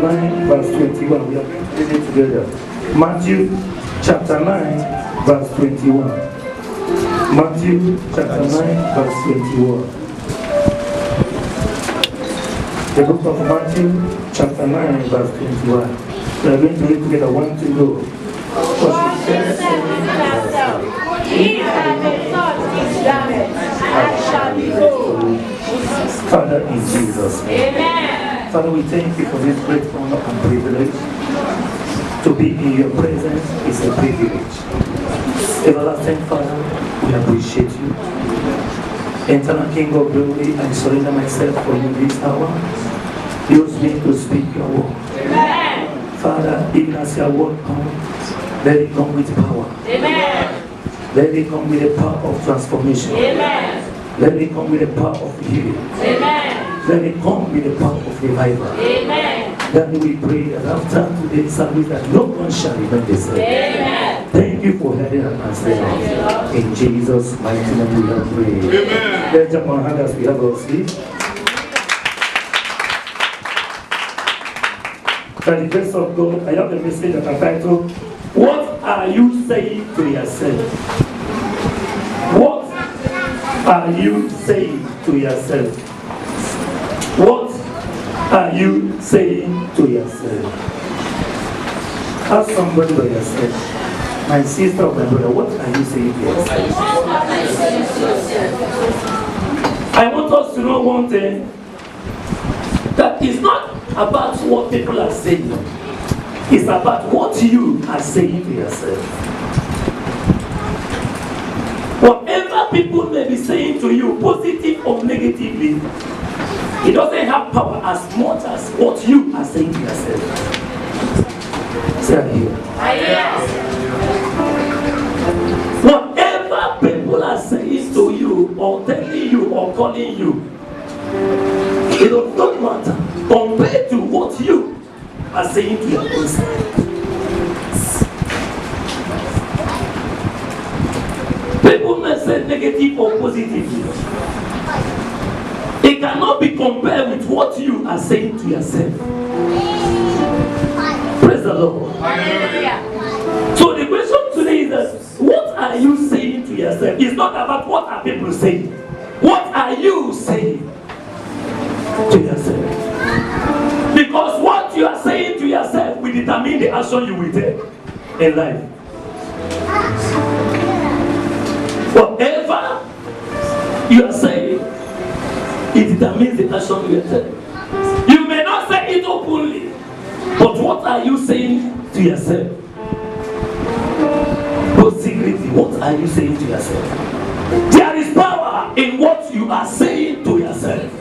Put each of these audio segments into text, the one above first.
9, verse 21. We are going to read it together. Matthew chapter 9, verse 21. Matthew chapter 9, verse 21. The book of Matthew chapter 9, verse 21. We are going to read together. 1, 2, go. For she said, "He that may touch his garment, I shall be whole." Father, in Jesus' name. Amen. Father, we thank you for this great honor and privilege. To be in your presence is a privilege. Everlasting Father, we appreciate you. Eternal King of glory, I surrender myself for you this hour. Use me to speak your word. Amen. Father, even as your word comes, let it come with power. Amen. Let it come with the power of transformation. Amen. Let it come with the power of healing. Amen. Let it come with the power of revival. Amen. Then we pray that after today's service that no one shall remain the same. Amen. Thank you for hearing and answering us. In Jesus' mighty name we have prayed. Amen. Let's jump on hand as we have our seat. By the grace of God, I have a message that I titled, "What are you saying to yourself?" What are you saying to yourself? What are you saying to yourself? Ask somebody by yourself. My sister or my brother, what are you saying to yourself? I want us to know one thing. That is not about what people are saying. It's about what you are saying to yourself. Whatever people may be saying to you, positive or negatively, it doesn't have power as much as what you are saying to yourself. Say I hear. Whatever people are saying to you, or telling you, or calling you, it does not matter compared to what you are saying to your own self. People may say negative or positive. It cannot be compared with what you are saying to yourself. Praise the Lord. So the question today is that, what are you saying to yourself? It's not about what are people saying. What are you saying to yourself? Because what you are saying to yourself will determine the action you will take in life. Whatever you are saying, it determines the action you will take. You may not say it openly, but what are you saying to yourself? But secretly, what are you saying to yourself? There is power in what you are saying to yourself.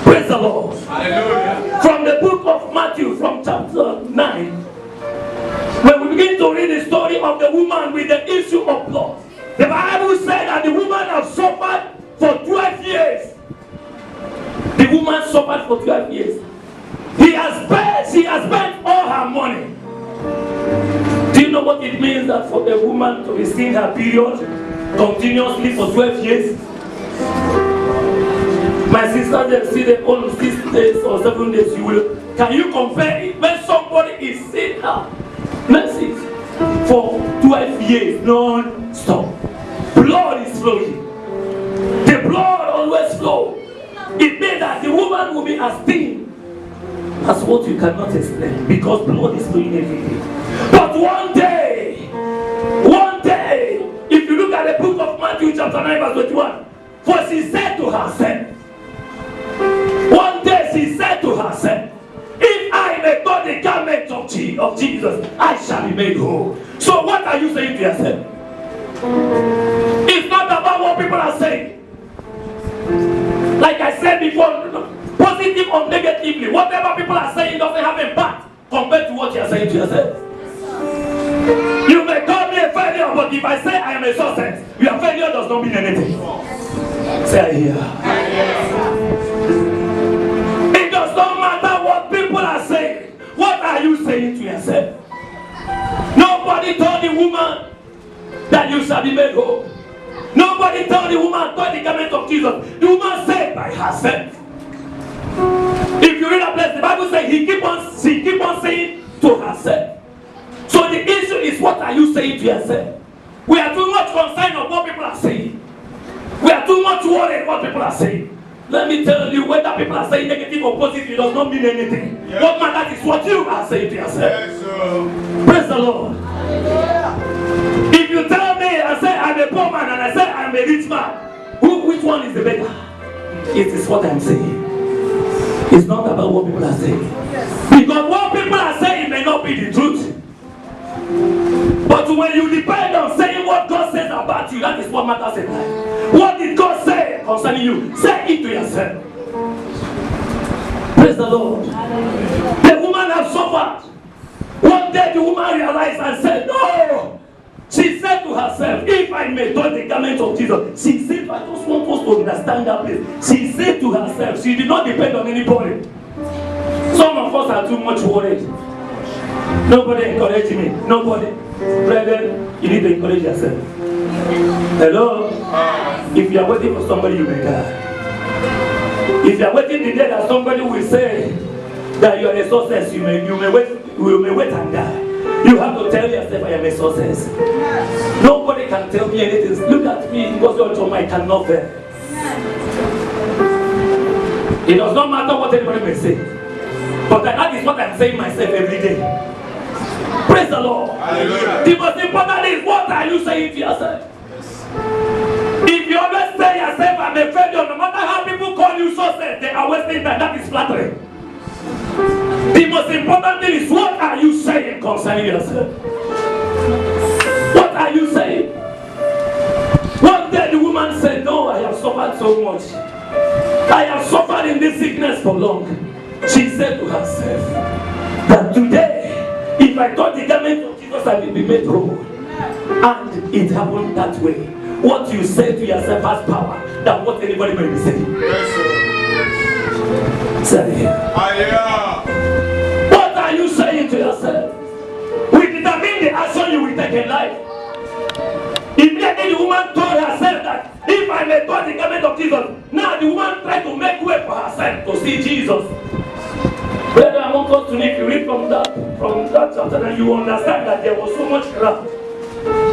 Praise the Lord. Hallelujah. From the book of Matthew, from chapter 9, when we begin to read the story of the woman with the issue of blood, the Bible said that the woman has suffered for 12 years. The woman suffered for 12 years. She has spent all her money. Do you know what it means that for a woman to be seeing her period continuously for 12 years? My sister, they see the whole 6 days or 7 days. Can you compare it when somebody is seeing her message for 12 years non-stop? Blood is flowing. The blood always flows. It means that the woman will be as thin as what you cannot explain, because blood is flowing every day. But one day, if you look at the book of Matthew chapter 9 verse 21, for she said to herself, one day she said to herself, if I may touch the garment of Jesus, I shall be made whole. So what are you saying to yourself? It's not about what people are saying. Like I said before, positive or negatively, whatever people are saying doesn't have impact compared to what you are saying to yourself. You may call me a failure, but if I say I am a success, your failure does not mean anything. Say I hear. It does not matter what people are saying. What are you saying to yourself? Nobody told the woman that you shall be made whole. Nobody told the woman, touch the garment of Jesus. The woman said by herself. If you read a place, the Bible says he keep on you saying to yourself? We are too much concerned of what people are saying. We are too much worried what people are saying. Let me tell you, whether people are saying negative or positive, it does not mean anything. Yes. What matters is what you are saying to yourself. Yes, praise the Lord. Yeah. If you tell me, I say I'm a poor man, and I say I'm a rich man, which one is the better? It is what I'm saying. It's not about what people are saying. Yes. Because what people are saying may not be the truth. But when you depend on saying what God says about you, that is what matters in life. What did God say concerning you? Say it to yourself. Praise the Lord. The woman has suffered. One day the woman realized and said, no. She said to herself, if I may touch the garment of Jesus. She said, I just want us to understand that place. She said to herself, she did not depend on anybody. Some of us are too much worried. Nobody encouraging me. Nobody. Brethren, you need to encourage yourself. Hello? If you are waiting for somebody, you may die. If you are waiting the day that somebody will say that you are a success, you may wait and die. You have to tell yourself, I am a success. Nobody can tell me anything. Look at me, because your job I cannot fail. It does not matter what anybody may say. But that is what I'm saying myself every day. Praise the Lord. Hallelujah. The most important is, what are you saying to yourself? If you always say yourself, I'm a failure, no matter how people call you success, they are wasting time. That is flattery. The most important thing is, what are you saying concerning yourself? What are you saying? One day the woman said, no, I have suffered so much. I have suffered in this sickness for long. She said to herself that today, if I touch the garment of Jesus, I will be made whole. And it happened that way. What you say to yourself has power than what anybody may be saying. Yes, sir. Say it. What are you saying to yourself? We determine the action you will take in life. Immediately the woman told herself that if I may touch the garment of Jesus, now the woman tried to make way for herself to see Jesus. Brother, I want us to, if you read from that chapter, then you understand that there was so much crowd.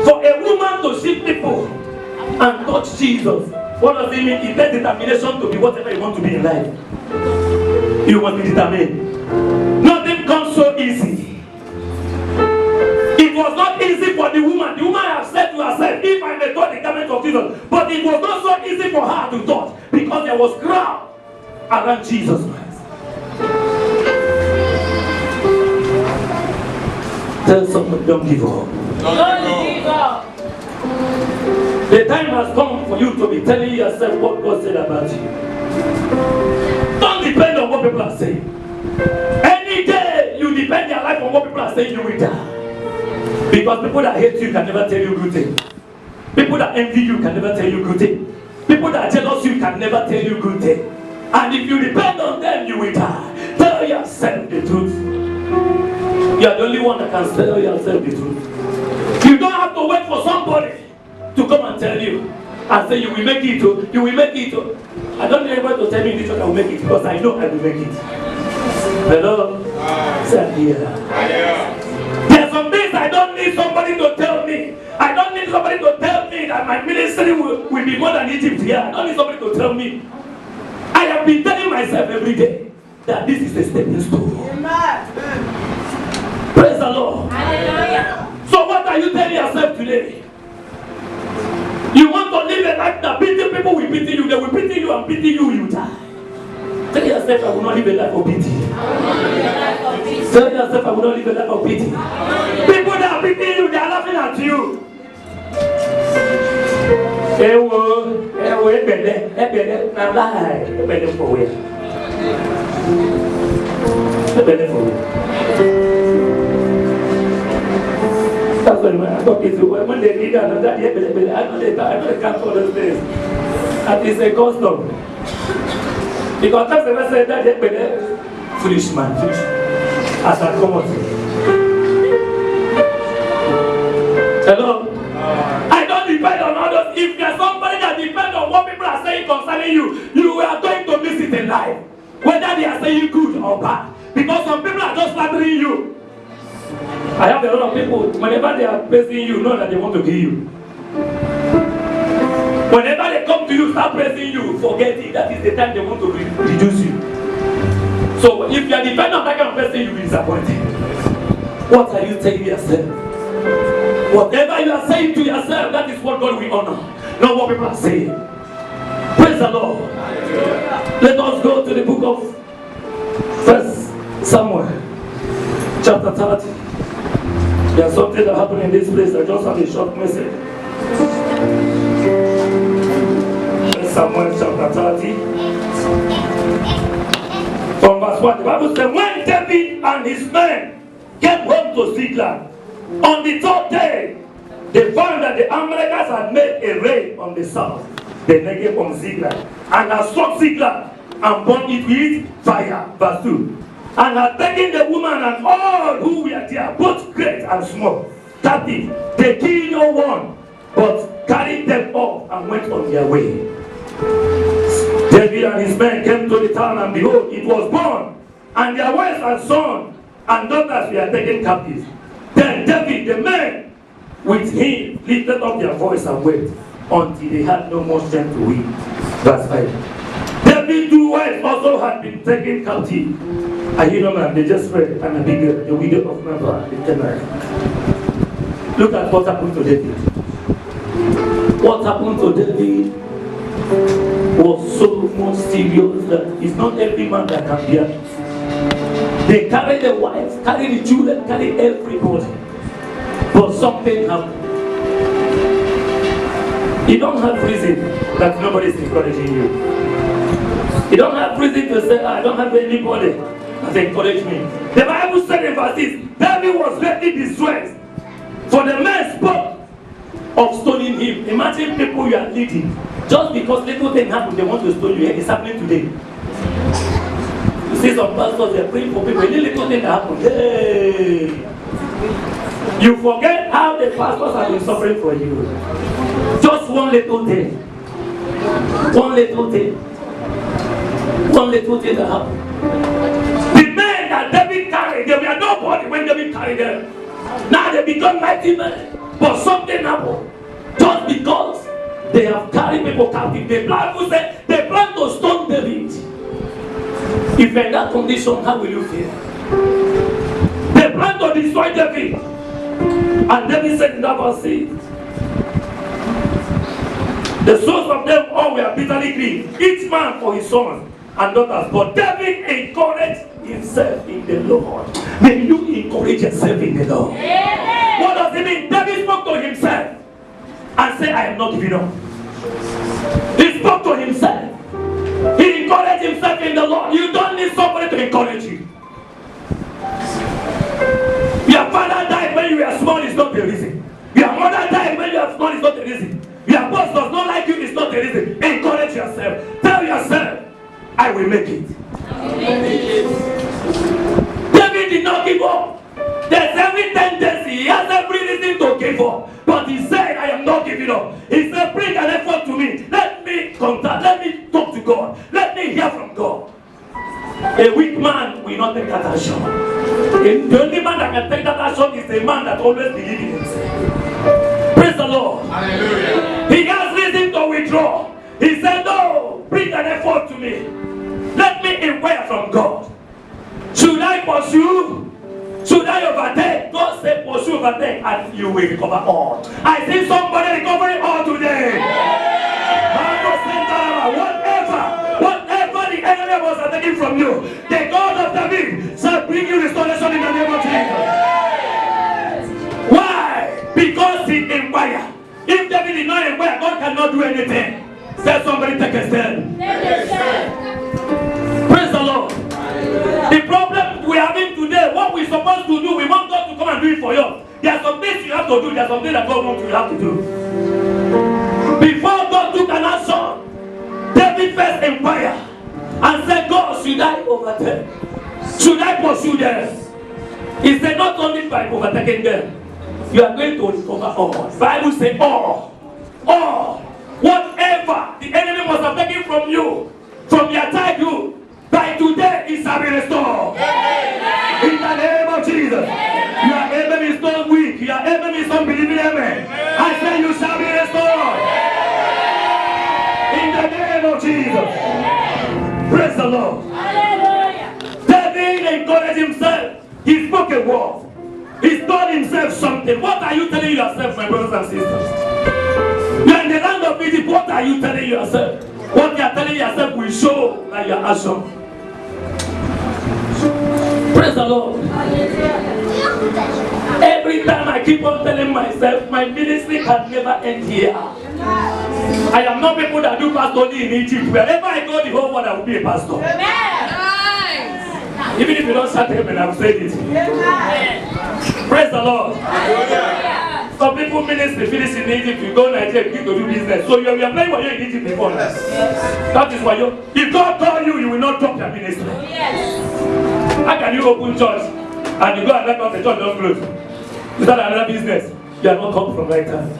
For a woman to see people and touch Jesus, what does it mean? It takes determination to be whatever you want to be in life. You must be determined. Nothing comes so easy. It was not easy for the woman. The woman has said to herself, if I may touch the garment of Jesus. But it was not so easy for her to touch because there was crowd around Jesus Christ. Tell someone, don't give up. Don't give up. The time has come for you to be telling yourself what God said about you. Don't depend on what people are saying. Any day you depend your life on what people are saying, you will die. Because people that hate you can never tell you good things. People that envy you can never tell you good things. People that jealous you can never tell you good things. And if you depend on them, you will die. Tell yourself the truth. You are the only one that can tell yourself the truth. You don't have to wait for somebody to come and tell you and say you will make it. You will make it. I don't need anybody to tell me this one I will make it, because I know I will make it. Hello? Say here. There are some things I don't need somebody to tell me. I don't need somebody to tell me that my ministry will be more than Egypt here. I don't need somebody to tell me. I have been telling myself every day that this is a stepping stone. Praise the Lord. Hallelujah. So what are you telling yourself today? You want to live a life that beating people will pity you. They will pity you and pity you, you die. Tell yourself, I will not live a life of pity. Tell yourself, I will not live a life of pity. People that are pitying you, they are laughing at you. That's when I talk to when they need another, I know they can't follow this. And it's a custom. Because that's the message that they foolish man, foolish. As I come out. Hello? I don't depend on others. If there's somebody that depends on what people are saying concerning you, you are going to miss it in life. Whether they are saying good or bad. Because some people are just flattering you. I have a lot of people, whenever they are praising you, know that they want to kill you. Whenever they come to you, start praising you, forget it. That is the time they want to reduce you. So if you are dependent on that kind of person, you'll be disappointed. What are you telling yourself? Whatever you are saying to yourself, that is what God will honor, not what people are saying. Praise the Lord. Let us go to the book of 1 Samuel, chapter 30. There's something that happened in this place. I just have a short message. 1 Samuel chapter 30. From verse 1, the Bible says, when David and his men came home to Ziklag, on the third day, they found that the Amalekites had made a raid on the south, the Negev from Ziklag, and had struck Ziklag and burned it with fire. Verse 2. And had taken the woman and all who were there, both great and small, captive. They killed no one, but carried them off and went on their way. David and his men came to the town, and behold, it was burned, and their wives and sons and daughters were taken captive. Then David, the men with him, lifted up their voice and wept until they had no more strength to weep. Verse 5. David's two wives also had been taken captive. Ahinoam, they just read, and Abigail, the widow of Nabal, the Kenite. Look at what happened to David. What happened to David was so much serious that it's not every man that can bear it. They carry the wives, carry the children, carry everybody. But something happened. You don't have reason that nobody is encouraging you. You don't have reason to say, I don't have anybody that encourage me. The Bible said in verse 6, David was greatly distressed, for the men spoke of stoning him. Imagine people you are leading. Just because little thing happened, they want to stone you. It's happening today. You see some pastors, they're praying for people. Any little thing that happened, hey! You forget how the pastors have been suffering for you. Just one little thing. One little thing. One little thing that happened. The men that David carried, they were nobody when David carried them. Now they become mighty men. But something happened. Just because they have carried people captive. The Bible said they plan to stone David. If you're in that condition, how will you feel? They plan to destroy David. And David said in that verse 6, the souls of them all were bitterly grieved, each man for his sons and daughters. But David encouraged himself in the Lord. May you encourage yourself in the Lord. Amen. What does it mean? David spoke to himself and said, I am not giving up. He spoke to himself. He encouraged himself in the Lord. You don't need somebody to encourage you. Your father died when you were small is not the reason. Your mother died when you were small is not the reason. Your boss does not like you is not the reason. Encourage yourself. Tell yourself, I will make it. David did not give up. There's every tendency. He has every reason to give up. But he said, I am not giving up. He said, bring an effort to me. Let me contact. Let me talk to God. Let me hear from God. A weak man will not take that action. The only man that can take that action is the man that always believes in himself. Praise the Lord. Hallelujah. He has reason to withdraw. He said, no, bring an effort to me. Let me inquire from God. Should I pursue? Should I overtake? God said pursue, overtake, and you will recover all. I see somebody recovering all today. Whatever the enemy was taking from you, the God of David shall bring you restoration in the name of Jesus. Why? Because he inquired. If David did not inquire, God cannot do anything. Say somebody take a stand. Praise the Lord. The problem we are having today, what we're supposed to do, we want God to come and do it for you. There are some things you have to do, there are some things that God wants you have to do. Before God took an action, David first inquired and said, God, should I overtake? Should I pursue them? He said, not only by overtaking them, you are going to recover all. The Bible says all. Whatever the enemy must have taken from you, from your childhood, by today it shall be restored. Amen. In the name of Jesus. Amen. Your amen is amen is unbelieving amen. I say you shall be restored. In the name of Jesus. Praise the Lord. David encouraged himself. He spoke a word. He told himself something. What are you telling yourself, my brothers and sisters? You are in the land of Egypt. What are you telling yourself? What you are telling yourself will show like your action. Praise the Lord. Every time I keep on telling myself, my ministry can never end here. I am not people that do pastor only in Egypt. Wherever I go, the whole world I will be a pastor. Even if you don't shut him, I've said it. Praise the Lord. Some people ministry finish in Egypt, you go to Nigeria, begin to do business. So you are playing what you in Egypt before now. That is why you. If God call you, you will not drop your ministry. How can you open church and you go and let out the church don't close? You start another business. You are not come from right time.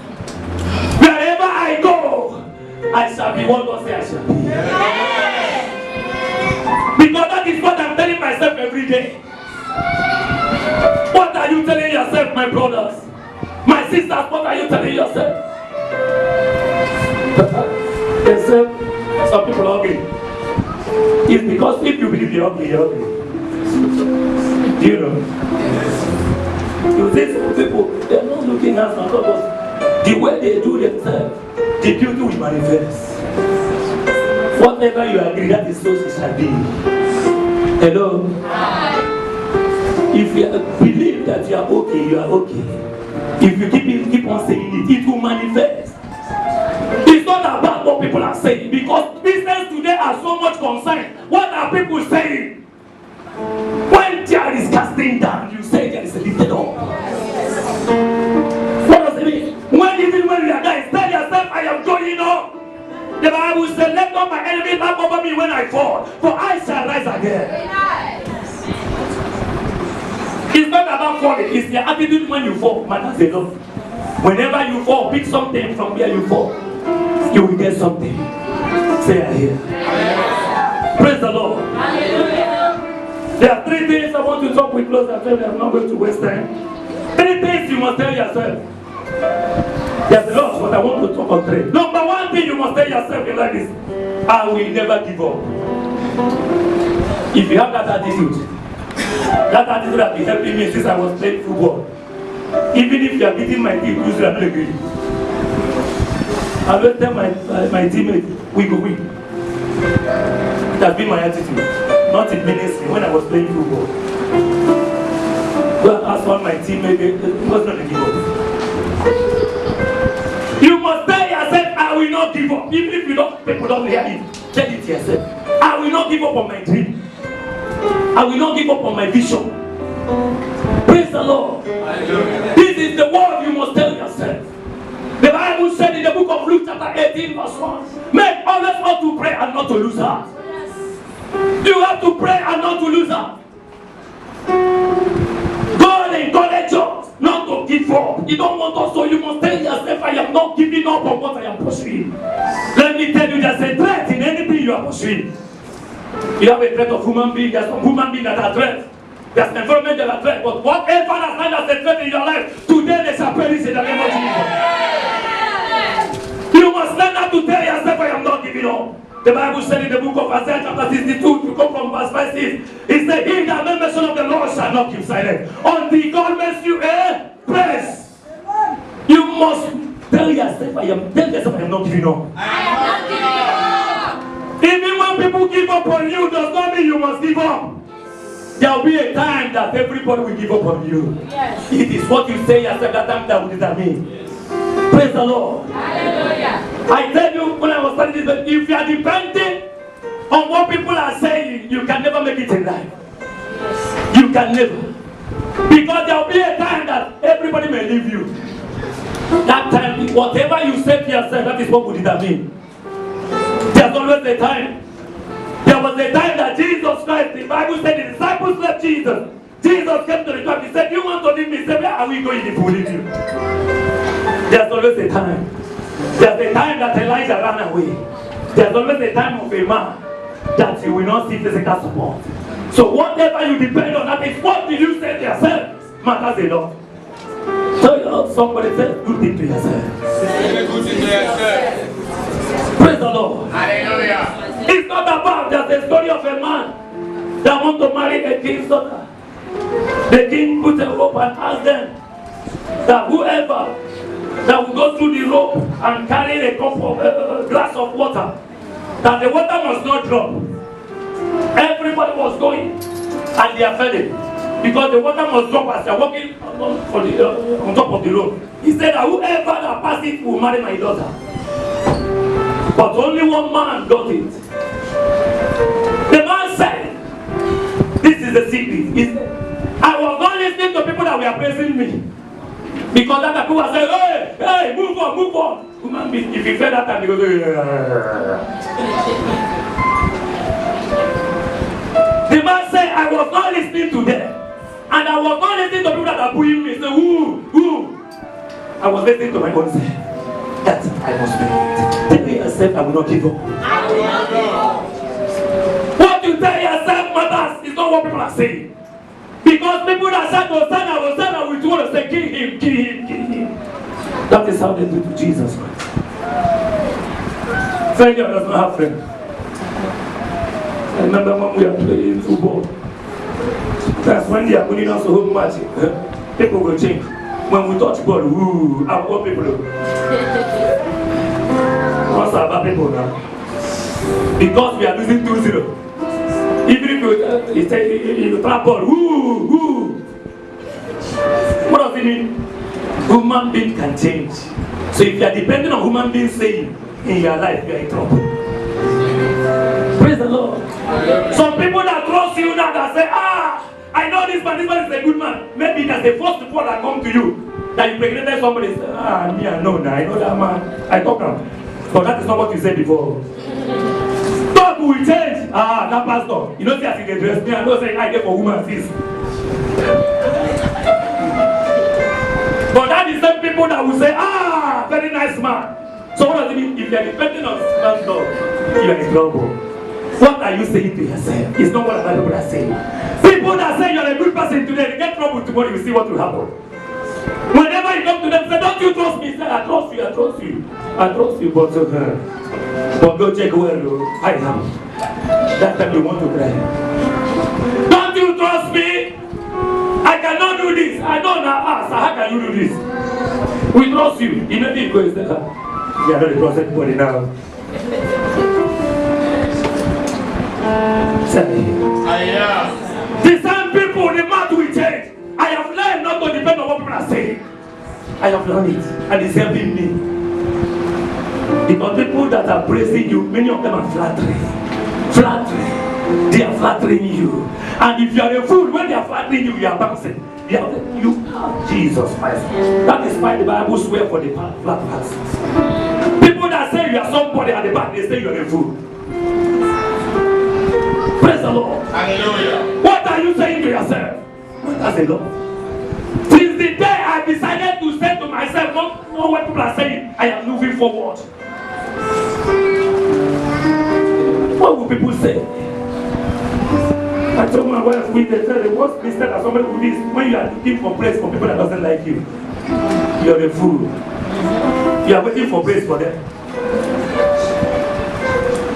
Wherever I go, I shall be what God says I shall be. Because that is what I'm telling myself every day. What are you telling yourself, my brothers? My sisters, what are you telling yourself? They say some people are ugly. It's because if you believe you're ugly, you're ugly. Do you know? You see some people, they're not looking at some others. The way they do themselves, the beauty will manifest. Whatever you agree, that is so it shall be. Hello? If you believe that you are okay, you are okay. If you keep on saying it, it will manifest. It's not about what people are saying, because business today are so much concerned. What are people saying? When there is casting down, you say there is a lifted up. What does it mean? Even when you are dying, tell yourself, I am going up. The Bible says, let not my enemies laugh over me when I fall, for I shall rise again. It's not about falling, it's your attitude when you fall. Matters a lot. Whenever you fall, pick something from where you fall. You will get something. Say I hear. Praise the Lord. There are 3 things I want to talk with close and I'm not going to waste time. 3 things you must tell yourself. There's a lot, but I want to talk on 3. Number 1 thing you must tell yourself in life is, I will never give up. If you have that attitude has been helping me since I was playing football. Even if you are beating my team, you should not agree. I will tell my teammates, we go win. That's been my attitude. Not in ministry, when I was playing football. Go and ask one my teammates, it was not a give up. You must tell yourself, I will not give up. Even if people don't hear it, tell it to yourself. I will not give up on my dream. I will not give up on my vision. Praise the Lord. This is the word you must tell yourself. The Bible said in the book of Luke chapter 18 verse 1, make always ought to pray and not to lose heart. You have to pray and not to lose heart. God encourages us not to give up. You don't want us, so you must tell yourself, I am not giving up on what I am pursuing. Let me tell you, there's a threat in anything you are pursuing. You have a threat of human beings. There's some human beings that are threats. There's environment that are threats. But whatever has stand as a threat in your life, today they shall perish in the name of Jesus. You must learn how to tell yourself, I am not giving up. The Bible said in the book of Isaiah chapter 62, to come from verse 5, it said, he that made mention of the Lord shall not keep silent until God makes you a praise. You must tell yourself, I am not giving up. I am not giving up. Even when people give up on you, does not mean you must give up. There will be a time that everybody will give up on you. Yes. It is what you say yourself that time that will determine. Yes. Praise the Lord. Hallelujah. I tell you, when I was studying this, if you are depending on what people are saying, you can never make it in life. Yes. You can never. Because there will be a time that everybody may leave you. That time, whatever you say to yourself, that is what will determine. There's always a time. There was a time that Jesus Christ, the Bible said the disciples left Jesus. Jesus came to the church. He said, you want to leave me? He said, where are we going if we leave you? There's always a time. There's a time that Elijah ran away. There's always a time of a man that you will not see physical support. So whatever you depend on, that is what do you say to yourself matters a lot. Tell somebody, say good thing to yourself. Say good thing to yourself. Praise the Lord. Hallelujah. It's not about just the story of a man that want to marry a king's daughter. The king put a rope and asked them that whoever that will go through the rope and carry a cup of glass of water, that the water must not drop. Everybody was going and they are failing because the water must drop as they are walking on top of the rope. He said that whoever that passes will marry my daughter. But only one man got it. The man said, this is the secret. He said, I was not listening to people that were praising me. Because that people were saying, hey, move on, move on. Human being, if you fed that time, he goes, The man said, I was not listening to them. And I was not listening to people that are booing me. Say, who? I was listening to my own self. That I must make it. Tell yourself, I will not give up. I will not give up. What you tell yourself matters is not what people are saying. Because people that said, Hosanna, we want to say, kill him. That is how they do to Jesus Christ. Failure does not have friends. I remember when we were playing football. That's when they are putting us a whole match. People will change. When we touch ball, our poor people. What's about people now? Because we are losing 2-0. Even if you trap ball, what does it mean? Human being can change. So if you are depending on human beings saying in your life, you are in trouble. Praise the Lord. Some people that trust you now that say, I know this man is a good man. Maybe that's the first report that come to you. That you impregnated somebody, say, me I know that man. I talk now. But that is not what you said before. God will change. That pastor. You know, see as he dress me, I know say I get for woman sis. But that is the people that will say, very nice man. So what does it mean? If you are depending on man's God, you are in trouble. What are you saying to yourself? It's not what other people are saying. People that say you are a good person today, they get trouble tomorrow, you see what will happen. Whenever you come to them, say, don't you trust me? Say, I trust you, but go check where I am. That time you want to cry. Don't you trust me? I cannot do this. I don't ask. How can you do this? We trust you. You know, you are not the trust anybody now. The same people, the mouth will change. I have learned not to depend on what people are saying. I have learned it, and it's helping me. Because people that are praising you, many of them are flattering. They are flattering you. And if you are a fool, when they are flattering you, you are bouncing. You are Jesus Christ. That is why the Bible swears for the flatterers. People that say you are somebody at the back, they say you are a fool. Praise the Lord. Hallelujah. What are you saying to yourself? That's a lot. Since the day I decided to say to myself, not what people are saying, I am moving forward. What will people say? I told my wife, we said the worst mistake that somebody will do is when you are looking for praise from people that doesn't like you. You are a fool. You are waiting for praise for them.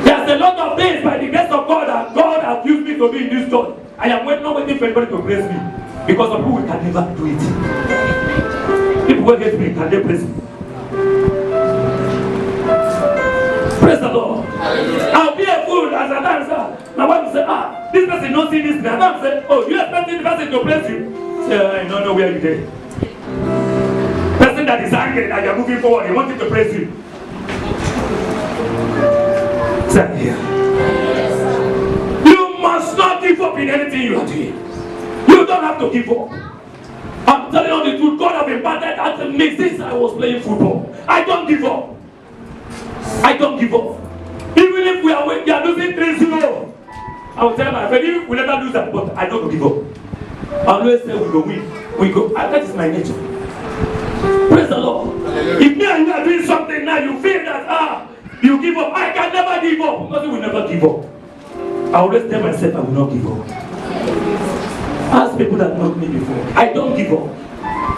There's a lot of things by the grace of God that God has used me to be in this church. I am not waiting for anybody to praise me. Because some people can never do it. People who hate me, can they praise me? Praise the Lord. I'll be a fool as a dancer. My wife will say, this person don't see this. And I'm saying, you expecting the person to praise you? Say, I don't know where you did. Person that is angry that you're moving forward, he wants to praise you. Say, here. You must not give up in anything you are doing. You don't have to give up. I'm telling you the truth. God has been bad at me since I was playing football. I don't give up. Even if we are losing 3-0, I will tell my friend, if we never lose that, but I don't give up. I always say we go win. We go. That is my nature. Praise the Lord. If me and you are doing something now, you feel that you give up. I can never give up because we will never give up. I always tell myself I will not give up. Ask people that know me before. I don't give up.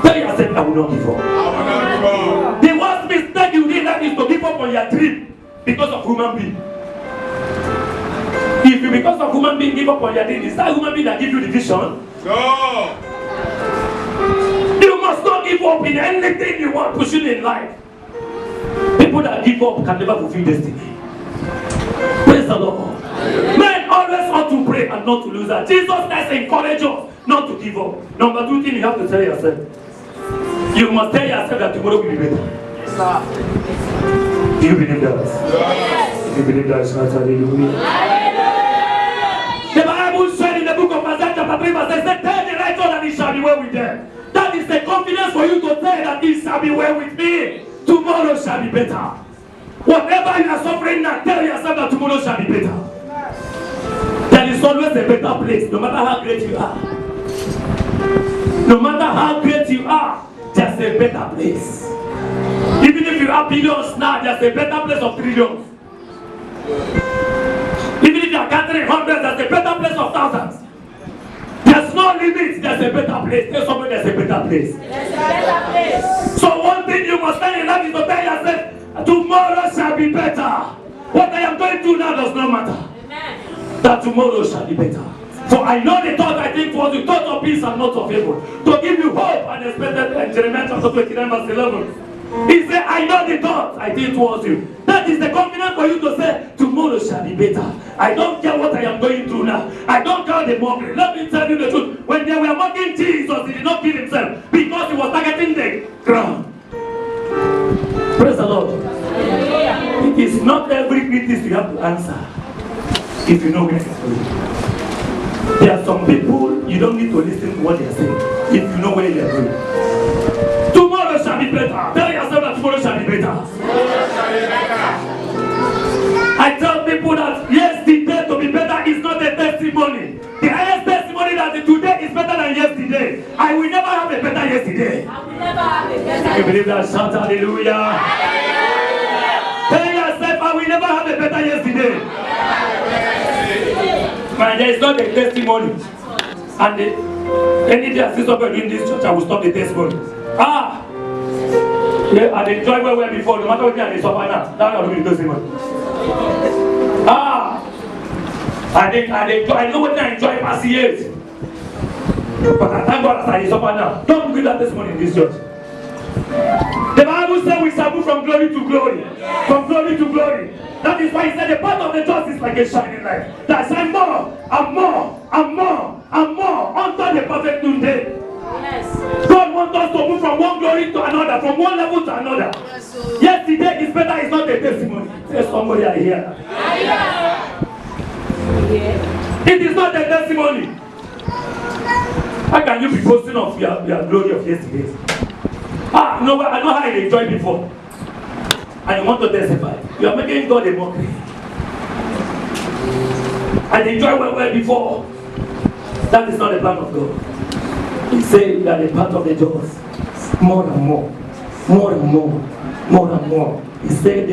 Tell yourself, I will not give up. I will not give up. The worst mistake you did that is to give up on your dream because of human being. If you, because of human being, give up on your dream, is that human being that give you the vision? No. You must not give up in anything you want pushing in life. People that give up can never fulfill destiny. Praise the Lord. Men always ought to pray and not to lose that. Jesus Christ encourages us not to give up. Number 2 thing you have to tell yourself. You must tell yourself that tomorrow will be better. Yes, sir. Do you believe that? Yes. If you believe that, shout hallelujah. The Bible said in the book of Isaiah chapter 3 verse 6, say, tell the righteous that it shall be well with them. That is the confidence for you to say that it shall be well with me. Tomorrow shall be better. Whatever you are suffering now, tell yourself that tomorrow shall be better. There is always a better place, no matter how great you are. No matter how great you are, there's a better place. Even if you have billions now, there's a better place of trillions. Even if you are gathering hundreds, there's a better place of thousands. There's no limit, there's a better place. Tell somebody there's a better place. There's a better place. So one thing you must tell in life is to tell yourself, tomorrow shall be better. What I am going through now does not matter. Amen. That tomorrow shall be better. For I know the thought I think towards you, thought of peace and not of evil, to give you hope and expected. Jeremiah chapter 29 verse 11. He said, I know the thought I think towards you. That is the confidence for you to say, tomorrow shall be better. I don't care what I am going through now. I don't care the mockery. Let me tell you the truth. When they were mocking Jesus, he did not kill himself because he was targeting the ground. Praise the Lord. It is not every criticism you have to answer if you know where you're going. There are some people you don't need to listen to what they are saying if you know where you are going. Tomorrow shall be better. Tell yourself that tomorrow shall be better. I tell people that yesterday to be better is not a testimony. The highest testimony that today is better than yesterday. I will never have a better yesterday. I will never have a better. You believe that? Shout hallelujah. Tell yourself, I will never have a better yesterday. Man, there is not a testimony. And any day I see somebody in this church, I will stop the testimony. Yeah, I enjoyed well before, no matter what I suffer now. Now I will do the testimony. I know what I enjoy past years. But I thank God as I suffer now. Don't give that testimony in this church. The Bible says we shall move from glory to glory. From glory to glory. That is why he said the path of the just is like a shining light. That shine more and more and more and more until the perfect noonday. Yes. God wants us to move from one glory to another, from one level to another. Yesterday is better, it's not a testimony. Say somebody I hear. It is not a testimony. How can you be boasting of your glory of yesterday? No, I know how I enjoyed before. And you want to testify. You are making God a mockery. I enjoyed well before. That is not the plan of God. He said that the path of the just, more and more, more and more, more and more. He said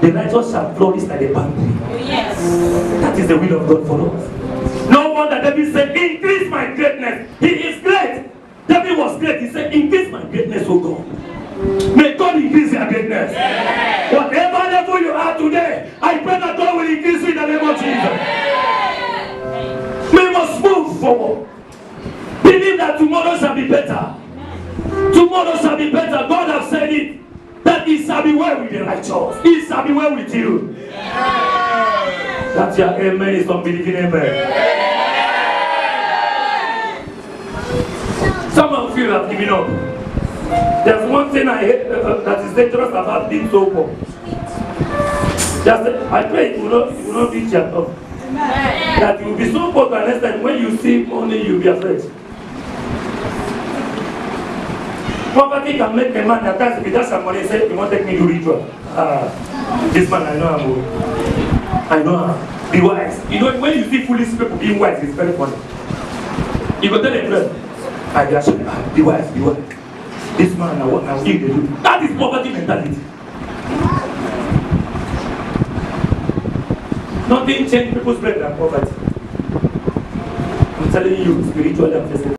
the righteous shall flourish like a palm tree. Yes. That is the will of God for us. No wonder David said, increase my greatness. He is great. David was great. He said, increase my greatness, O God. May God increase your greatness. Yeah. Whatever level you are today, I pray that God will increase you in the name of Jesus. Yeah. We must move forward. Believe that tomorrow shall be better. Tomorrow shall be better. God has said it. That it shall be well with the righteous. It shall be well with you. Yeah. That's your amen. Is unbelieving amen. Yeah. Some of you have given up. There's one thing I hate that is dangerous about being so poor. I pray it will not reach your top. That you will be so poor to an extent when you see money, you will be afraid. Poverty can make a man at times if he does some money say, you won't take me to ritual. This man, I know him. Be wise. You know, when you see foolish people being wise, it's very funny. You go tell a friend, be wise. This man, what now? That is poverty mentality. Nothing changes people's brain than poverty. I'm telling you, spiritually, I'm